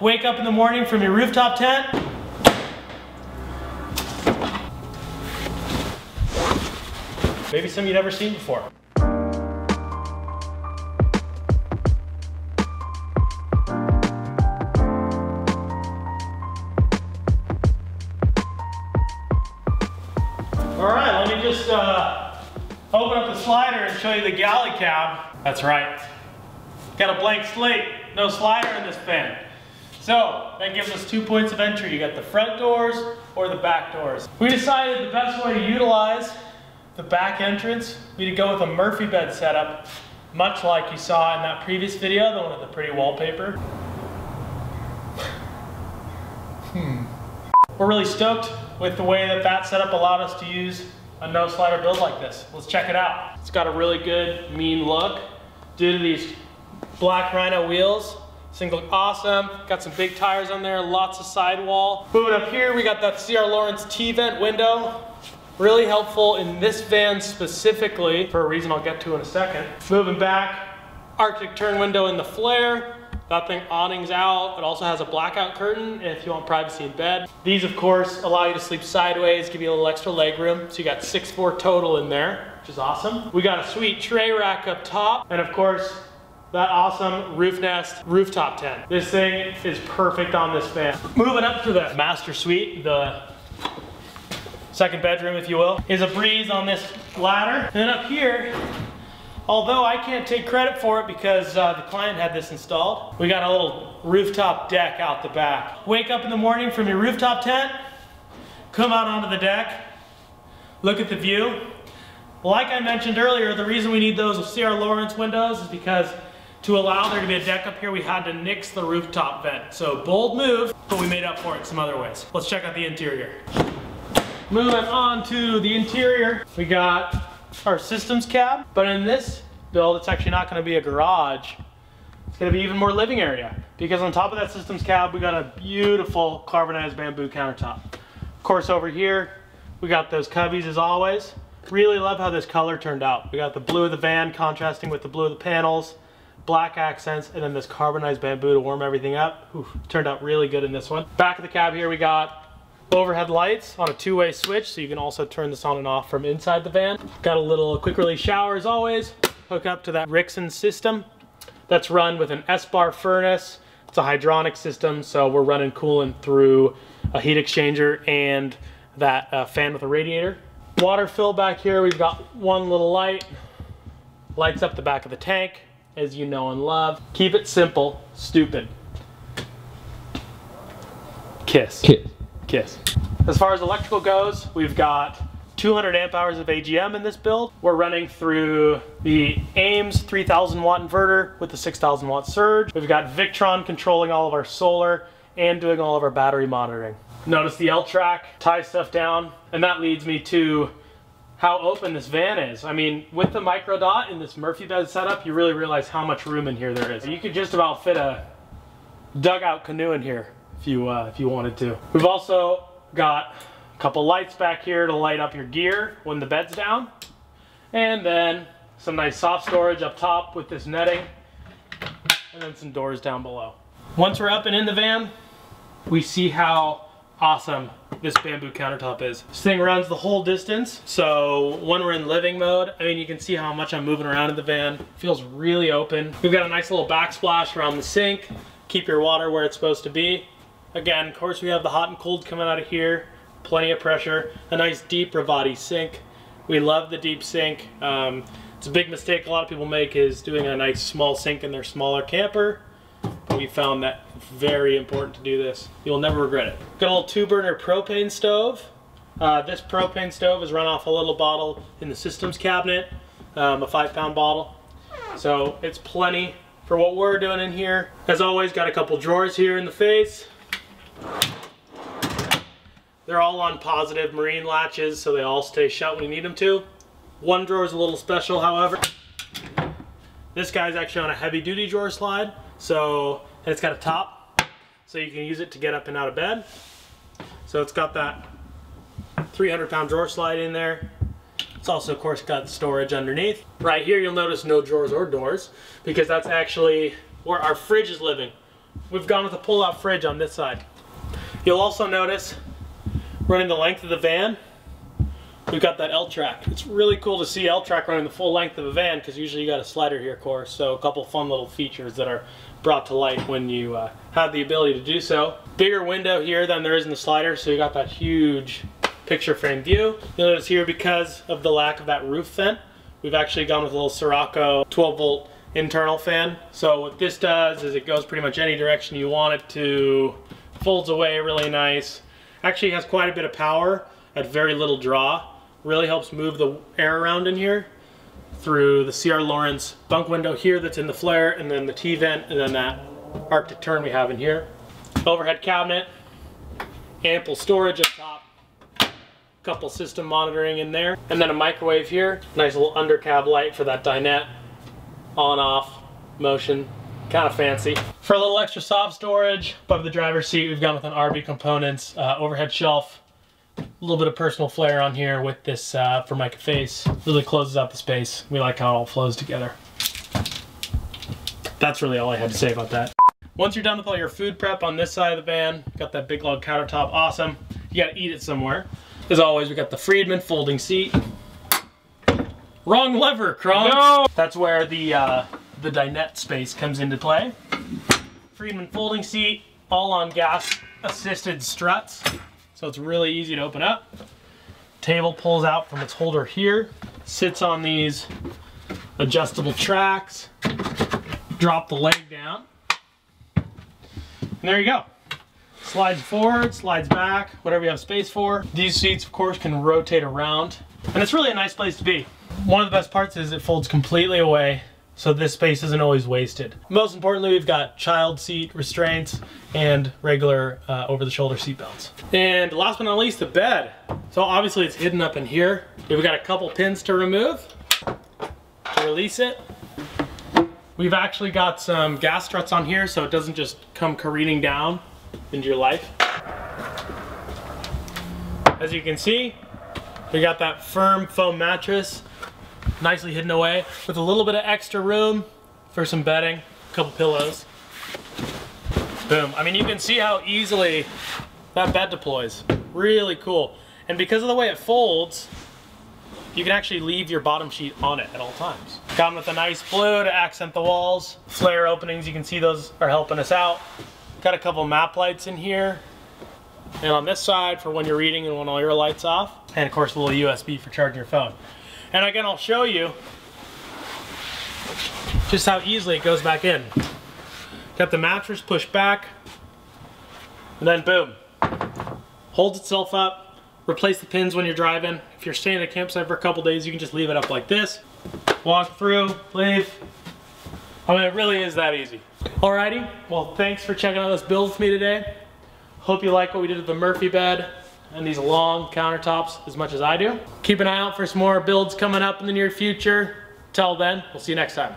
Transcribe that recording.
wake up in the morning from your rooftop tent. Maybe some you've never seen before. Alright, let me just open up the slider and show you the galley cab. That's right. Got a blank slate, no slider in this van. So, that gives us 2 points of entry. You got the front doors or the back doors. We decided the best way to utilize the back entrance would be to go with a Murphy bed setup, much like you saw in that previous video, the one with the pretty wallpaper. We're really stoked with the way that that setup allowed us to use a no slider build like this. Let's check it out. It's got a really good, mean look due to these black Rhino wheels. This thing looks awesome. Got some big tires on there, lots of sidewall. Moving up here, we got that C.R. Lawrence T-vent window. Really helpful in this van specifically, for a reason I'll get to in a second. Moving back, Arctic turn window in the flare. That thing awnings out. It also has a blackout curtain if you want privacy in bed. These, of course, allow you to sleep sideways, give you a little extra leg room. So you got 6'4" total in there, which is awesome. We got a sweet tray rack up top. And of course, that awesome roof nest rooftop tent. This thing is perfect on this van. Moving up to the master suite, the second bedroom, if you will, is a breeze on this ladder. And then up here, although I can't take credit for it because the client had this installed, we got a little rooftop deck out the back. Wake up in the morning from your rooftop tent, come out onto the deck, look at the view. Like I mentioned earlier, the reason we need those C.R. Lawrence windows is because to allow there to be a deck up here, we had to nix the rooftop vent. So bold move, but we made up for it some other ways. Let's check out the interior. Moving on to the interior, we got our systems cab, but in this build, it's actually not going to be a garage. It's going to be even more living area, because on top of that systems cab, we got a beautiful carbonized bamboo countertop. Of course, over here, we got those cubbies as always. Really love how this color turned out. We got the blue of the van contrasting with the blue of the panels, black accents, and then this carbonized bamboo to warm everything up. Ooh, turned out really good in this one. Back of the cab here, we got overhead lights on a two-way switch, so you can also turn this on and off from inside the van. Got a little quick release shower as always. Hook up to that Rixson system that's run with an S-bar furnace. It's a hydronic system, so we're running coolant through a heat exchanger and that fan with a radiator. Water fill back here, we've got one little light. Lights up the back of the tank, as you know and love. Keep it simple, stupid. Kiss. Kiss. Kiss. As far as electrical goes, we've got 200 amp hours of AGM in this build. We're running through the Ames 3000 watt inverter with the 6000 watt surge. We've got Victron controlling all of our solar and doing all of our battery monitoring. Notice the L-track ties stuff down, and that leads me to how open this van is. I mean, with the micro dot in this Murphy bed setup, you really realize how much room in here there is. You could just about fit a dugout canoe in here if you wanted to. We've also got a couple lights back here to light up your gear when the bed's down. And then some nice soft storage up top with this netting. And then some doors down below. Once we're up and in the van, we see how awesome this bamboo countertop is. This thing runs the whole distance. So when we're in living mode, I mean, you can see how much I'm moving around in the van. It feels really open. We've got a nice little backsplash around the sink. Keep your water where it's supposed to be. Again, of course, we have the hot and cold coming out of here. Plenty of pressure. A nice deep Ravati sink. We love the deep sink. It's a big mistake a lot of people make is doing a nice small sink in their smaller camper. But we found that very important to do this. You'll never regret it. Got a little 2-burner propane stove. This propane stove is run off a little bottle in the systems cabinet, a 5-pound bottle. So it's plenty for what we're doing in here. As always, got a couple drawers here in the face. They're all on positive marine latches, so they all stay shut when you need them to. One drawer is a little special, however. This guy's actually on a heavy-duty drawer slide, so and it's got a top, so you can use it to get up and out of bed. So it's got that 300-pound drawer slide in there. It's also, of course, got storage underneath. Right here, you'll notice no drawers or doors, because that's actually where our fridge is living. we've gone with a pull-out fridge on this side. You'll also notice, running the length of the van, we've got that L-track. It's really cool to see L-track running the full length of a van, because usually you got a slider here, of course. So a couple fun little features that are brought to light when you have the ability to do so. Bigger window here than there is in the slider, so you got that huge picture frame view. You'll notice here, because of the lack of that roof vent, we've actually gone with a little Sirocco 12-volt internal fan. So what this does is it goes pretty much any direction you want it to, folds away really nice. Actually has quite a bit of power at very little draw. Really helps move the air around in here through the C.R. Lawrence bunk window here that's in the flare, and then the T-vent, and then that Arctic turn we have in here. Overhead cabinet, ample storage up top, couple system monitoring in there, and then a microwave here. Nice little undercab light for that dinette, on-off motion, kind of fancy. For a little extra soft storage above the driver's seat, we've gone with an RB Components overhead shelf. A little bit of personal flair on here with this Formica face. Really closes out the space. We like how it all flows together. That's really all I had to say about that. Once you're done with all your food prep on this side of the van, got that big log countertop, awesome. You gotta eat it somewhere. As always, we got the Friedman folding seat. Wrong lever, Kronk. No! That's where the dinette space comes into play. Friedman folding seat, all on gas assisted struts. So it's really easy to open up. Table pulls out from its holder here. Sits on these adjustable tracks. Drop the leg down. And there you go. Slides forward, slides back, whatever you have space for. These seats, of course, can rotate around. And it's really a nice place to be. One of the best parts is it folds completely away, so this space isn't always wasted. Most importantly, we've got child seat restraints and regular over-the-shoulder seat belts. And last but not least, the bed. So obviously it's hidden up in here. We've got a couple pins to remove, to release it. We've actually got some gas struts on here so it doesn't just come careening down into your life. As you can see, we got that firm foam mattress, nicely hidden away, with a little bit of extra room for some bedding, a couple pillows. Boom. I mean, you can see how easily that bed deploys. Really cool. And because of the way it folds, you can actually leave your bottom sheet on it at all times. Come with a nice blue to accent the walls. Flare openings, you can see those are helping us out. Got a couple map lights in here. And on this side for when you're reading and when all your lights off. And of course a little USB for charging your phone. And again, I'll show you just how easily it goes back in. Got the mattress pushed back, and then boom. Holds itself up. Replace the pins when you're driving. If you're staying at a campsite for a couple days, you can just leave it up like this. Walk through, leave. I mean, it really is that easy. Alrighty, well, thanks for checking out this build with me today. Hope you like what we did with the Murphy bed and these long countertops as much as I do. Keep an eye out for some more builds coming up in the near future. Till then, we'll see you next time.